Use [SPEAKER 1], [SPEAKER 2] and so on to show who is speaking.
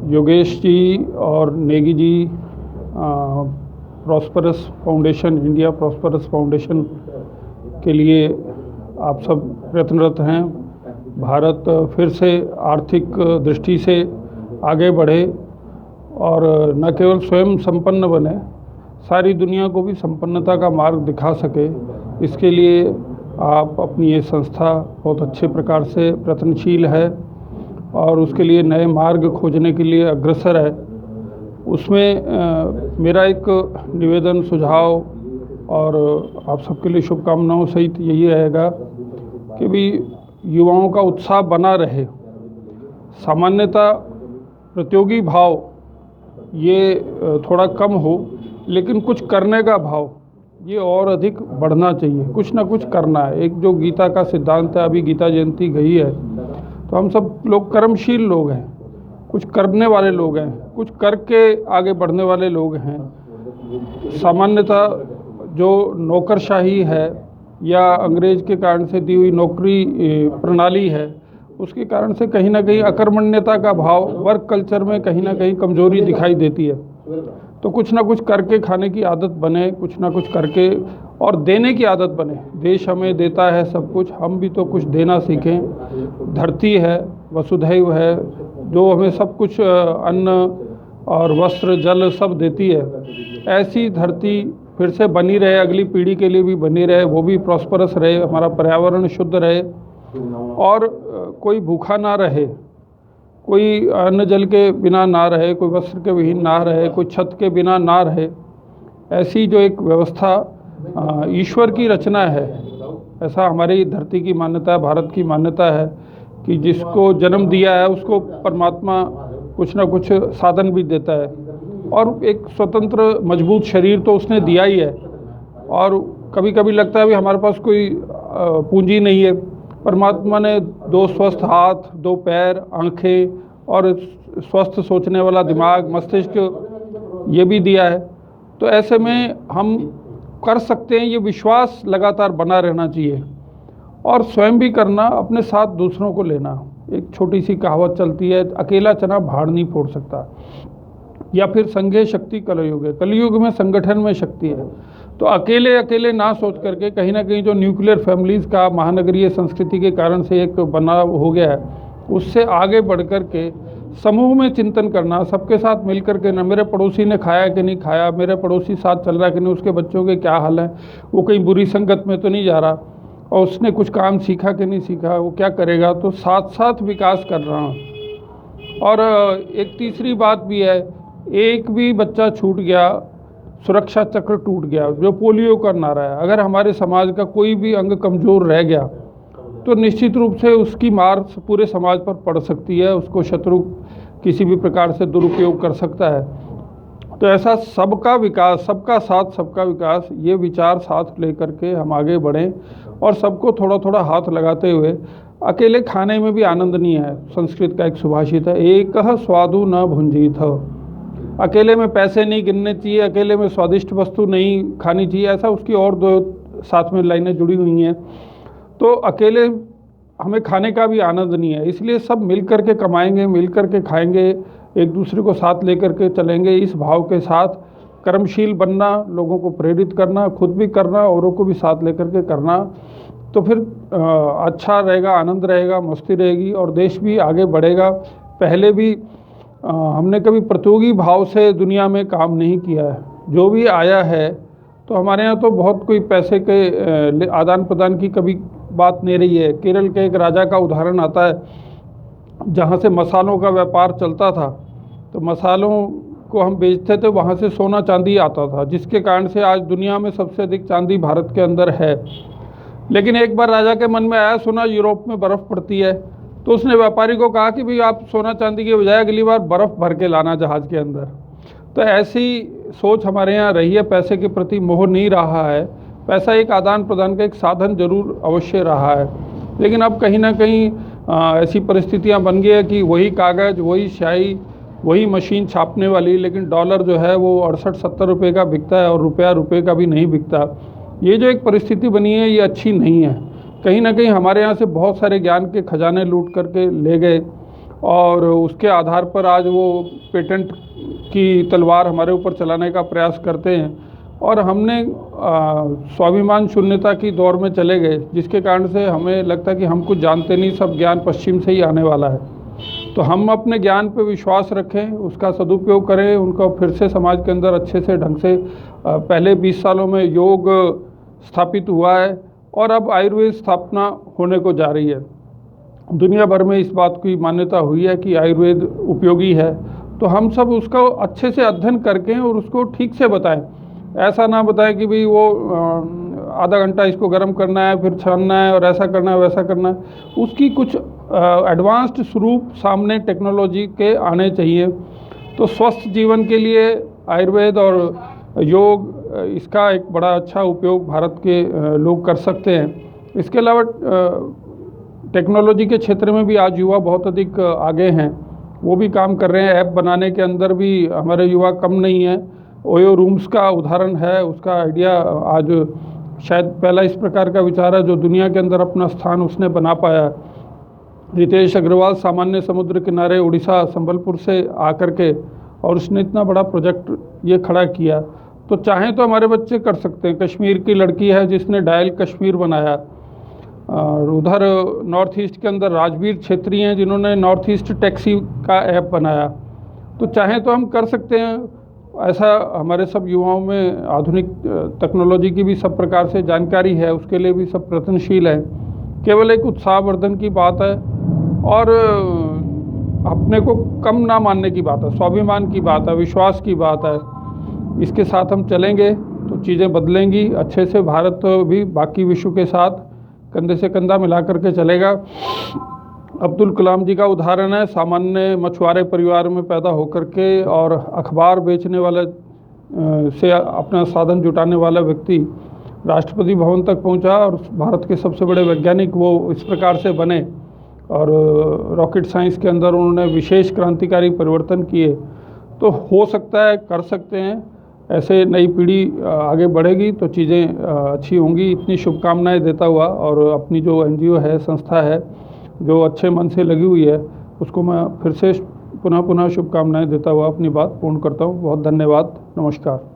[SPEAKER 1] योगेश जी और Negi ji prosperous foundation, India prosperous foundation के लिए आप सब प्रयत्नरत हैं। भारत फिर से आर्थिक दृष्टि से आगे बढ़े और न केवल स्वयं संपन्न बने, सारी दुनिया को भी संपन्नता का मार्ग दिखा सके। इसके लिए आप अपनी ये संस्था बहुत अच्छे प्रकार से प्रयत्नशील है और उसके लिए नए मार्ग खोजने के लिए अग्रसर है। उसमें मेरा एक निवेदन, सुझाव और आप सबके लिए शुभकामनाओं सहित यही रहेगा कि भी युवाओं का उत्साह बना रहे। सामान्यतः प्रतियोगी भाव ये थोड़ा कम हो, लेकिन कुछ करने का भाव ये और अधिक बढ़ना चाहिए। कुछ ना कुछ करना है। एक जो गीता का सिद्धांत है, अभी गीता जयंती गई है, तो हम सब लोग कर्मशील लोग हैं, कुछ करने वाले लोग हैं, कुछ करके आगे बढ़ने वाले लोग हैं। सामान्यतः जो नौकरशाही है या अंग्रेज के कारण से दी हुई नौकरी प्रणाली है, उसके कारण से कहीं ना कहीं अकर्मण्यता का भाव वर्क कल्चर में कहीं ना कहीं कमजोरी दिखाई देती है। तो कुछ ना कुछ करके खाने की आदत बने, कुछ ना कुछ करके और देने की आदत बने। देश हमें देता है सब कुछ, हम भी तो कुछ देना सीखें। धरती है, वसुधैव है, जो हमें सब कुछ अन्न और वस्त्र, जल सब देती है। ऐसी धरती फिर से बनी रहे, अगली पीढ़ी के लिए भी बनी रहे, वो भी प्रॉस्परस रहे, हमारा पर्यावरण शुद्ध रहे और कोई भूखा ना रहे, कोई अन्न जल के बिना ना रहे, कोई वस्त्र के विहीन ना रहे, कोई छत के बिना ना रहे। ऐसी जो एक व्यवस्था ईश्वर की रचना है, ऐसा हमारी धरती की मान्यता है, भारत की मान्यता है कि जिसको जन्म दिया है उसको परमात्मा कुछ ना कुछ साधन भी देता है और एक स्वतंत्र मजबूत शरीर तो उसने दिया ही है। और कभी कभी लगता है भी हमारे पास कोई पूंजी नहीं है। परमात्मा ने 2 स्वस्थ हाथ, 2 पैर, आँखें और स्वस्थ सोचने वाला दिमाग, मस्तिष्क ये भी दिया है। तो ऐसे में हम कर सकते हैं, ये विश्वास लगातार बना रहना चाहिए और स्वयं भी करना, अपने साथ दूसरों को लेना। एक छोटी सी कहावत चलती है, अकेला चना भाड़ नहीं फोड़ सकता, या फिर संघे शक्ति कलयुग है, कलयुग में संगठन में शक्ति है। तो अकेले अकेले ना सोच करके कहीं ना कहीं जो न्यूक्लियर फैमिलीज़ का महानगरीय संस्कृति के कारण से एक बनाव हो गया है, उससे आगे बढ़ कर के समूह में चिंतन करना, सबके साथ मिल कर के, ना मेरे पड़ोसी ने खाया कि नहीं खाया, मेरे पड़ोसी साथ चल रहा है कि नहीं, उसके बच्चों के क्या हाल है, वो कहीं बुरी संगत में तो नहीं जा रहा, और उसने कुछ काम सीखा कि नहीं सीखा, वो क्या करेगा, तो साथ साथ विकास कर रहा हूँ। और एक तीसरी बात भी है, एक भी बच्चा छूट गया, सुरक्षा चक्र टूट गया। जो पोलियो का नारा है, अगर हमारे समाज का कोई भी अंग कमज़ोर रह गया तो निश्चित रूप से उसकी मार पूरे समाज पर पड़ सकती है, उसको शत्रु किसी भी प्रकार से दुरुपयोग कर सकता है। तो ऐसा सबका विकास, सबका साथ सबका विकास, ये विचार साथ लेकर के हम आगे बढ़ें और सबको थोड़ा थोड़ा हाथ लगाते हुए। अकेले खाने में भी आनंद नहीं है। संस्कृत का एक सुभाषित है, एकह स्वादु न भुंजीथ। अकेले में पैसे नहीं गिनने चाहिए, अकेले में स्वादिष्ट वस्तु नहीं खानी चाहिए, ऐसा उसकी और 2 साथ में लाइनें जुड़ी हुई हैं। तो अकेले हमें खाने का भी आनंद नहीं है, इसलिए सब मिल कर के कमाएंगे, मिल कर के खाएंगे, एक दूसरे को साथ लेकर के चलेंगे। इस भाव के साथ कर्मशील बनना, लोगों को प्रेरित करना, खुद भी करना, औरों को भी साथ लेकर के करना, तो फिर अच्छा रहेगा, आनंद रहेगा, मस्ती रहेगी और देश भी आगे बढ़ेगा। पहले भी हमने कभी प्रतियोगी भाव से दुनिया में काम नहीं किया है। जो भी आया है तो हमारे यहाँ तो बहुत कोई पैसे के आदान प्रदान की कभी बात नहीं रही है। केरल के एक राजा का उदाहरण आता है, जहाँ से मसालों का व्यापार चलता था, तो मसालों को हम बेचते थे, वहाँ से सोना चांदी आता था, जिसके कारण से आज दुनिया में सबसे अधिक चांदी भारत के अंदर है। लेकिन एक बार राजा के मन में आया, सुना यूरोप में बर्फ़ पड़ती है, तो उसने व्यापारी को कहा कि भाई आप सोना चांदी के बजाय अगली बार बर्फ़ भर के लाना जहाज़ के अंदर। तो ऐसी सोच हमारे यहाँ रही है, पैसे के प्रति मोह नहीं रहा है। पैसा एक आदान प्रदान का एक साधन जरूर अवश्य रहा है, लेकिन अब कहीं ना कहीं ऐसी परिस्थितियाँ बन गई है कि वही कागज़, वही स्याही, वही मशीन छापने वाली, लेकिन डॉलर जो है वो 68-70 रुपये का बिकता है और रुपया रुपये का भी नहीं बिकता। ये जो एक परिस्थिति बनी है, ये अच्छी नहीं है। कहीं ना कहीं हमारे यहाँ से बहुत सारे ज्ञान के खजाने लूट करके ले गए और उसके आधार पर आज वो पेटेंट की तलवार हमारे ऊपर चलाने का प्रयास करते हैं। और हमने स्वाभिमान शून्यता की दौर में चले गए, जिसके कारण से हमें लगता है कि हम कुछ जानते नहीं, सब ज्ञान पश्चिम से ही आने वाला है। तो हम अपने ज्ञान पे विश्वास रखें, उसका सदुपयोग करें, उनको फिर से समाज के अंदर अच्छे से ढंग से पहले 20 सालों में योग स्थापित हुआ है और अब आयुर्वेद स्थापना होने को जा रही है। दुनिया भर में इस बात की मान्यता हुई है कि आयुर्वेद उपयोगी है, तो हम सब उसका अच्छे से अध्ययन करके और उसको ठीक से बताएं। ऐसा ना बताएं कि भाई वो आधा घंटा इसको गर्म करना है, फिर छानना है और ऐसा करना है वैसा करना है। उसकी कुछ एडवांस्ड स्वरूप सामने टेक्नोलॉजी के आने चाहिए। तो स्वस्थ जीवन के लिए आयुर्वेद और योग इसका एक बड़ा अच्छा उपयोग भारत के लोग कर सकते हैं। इसके अलावा टेक्नोलॉजी के क्षेत्र में भी आज युवा बहुत अधिक आगे हैं, वो भी काम कर रहे हैं। ऐप बनाने के अंदर भी हमारे युवा कम नहीं है। ओयो रूम्स का उदाहरण है, उसका आइडिया आज शायद पहला इस प्रकार का विचार है जो दुनिया के अंदर अपना स्थान उसने बना पाया। रितेश अग्रवाल सामान्य समुद्र किनारे उड़ीसा संबलपुर से आकर के और उसने इतना बड़ा प्रोजेक्ट ये खड़ा किया। तो चाहें तो हमारे बच्चे कर सकते हैं। कश्मीर की लड़की है जिसने डायल कश्मीर बनाया, और उधर नॉर्थ ईस्ट के अंदर राजवीर छेत्री हैं जिन्होंने नॉर्थ ईस्ट टैक्सी का ऐप बनाया। तो चाहें तो हम कर सकते हैं। ऐसा हमारे सब युवाओं में आधुनिक टेक्नोलॉजी की भी सब प्रकार से जानकारी है, उसके लिए भी सब प्रयत्नशील है। केवल एक उत्साहवर्धन की बात है और अपने को कम ना मानने की बात है, स्वाभिमान की बात है, विश्वास की बात है। इसके साथ हम चलेंगे तो चीज़ें बदलेंगी अच्छे से। भारत भी बाकी विश्व के साथ कंधे से कंधा मिला करके चलेगा। अब्दुल कलाम जी का उदाहरण है, सामान्य मछुआरे परिवार में पैदा होकर के और अखबार बेचने वाले से अपना साधन जुटाने वाला व्यक्ति राष्ट्रपति भवन तक पहुंचा और भारत के सबसे बड़े वैज्ञानिक वो इस प्रकार से बने और रॉकेट साइंस के अंदर उन्होंने विशेष क्रांतिकारी परिवर्तन किए। तो हो सकता है, कर सकते हैं। ऐसे नई पीढ़ी आगे बढ़ेगी तो चीज़ें अच्छी होंगी। इतनी शुभकामनाएं देता हुआ और अपनी जो एनजीओ है, संस्था है जो अच्छे मन से लगी हुई है, उसको मैं फिर से पुनः शुभकामनाएं देता हुआ अपनी बात पूर्ण करता हूँ। बहुत धन्यवाद, नमस्कार।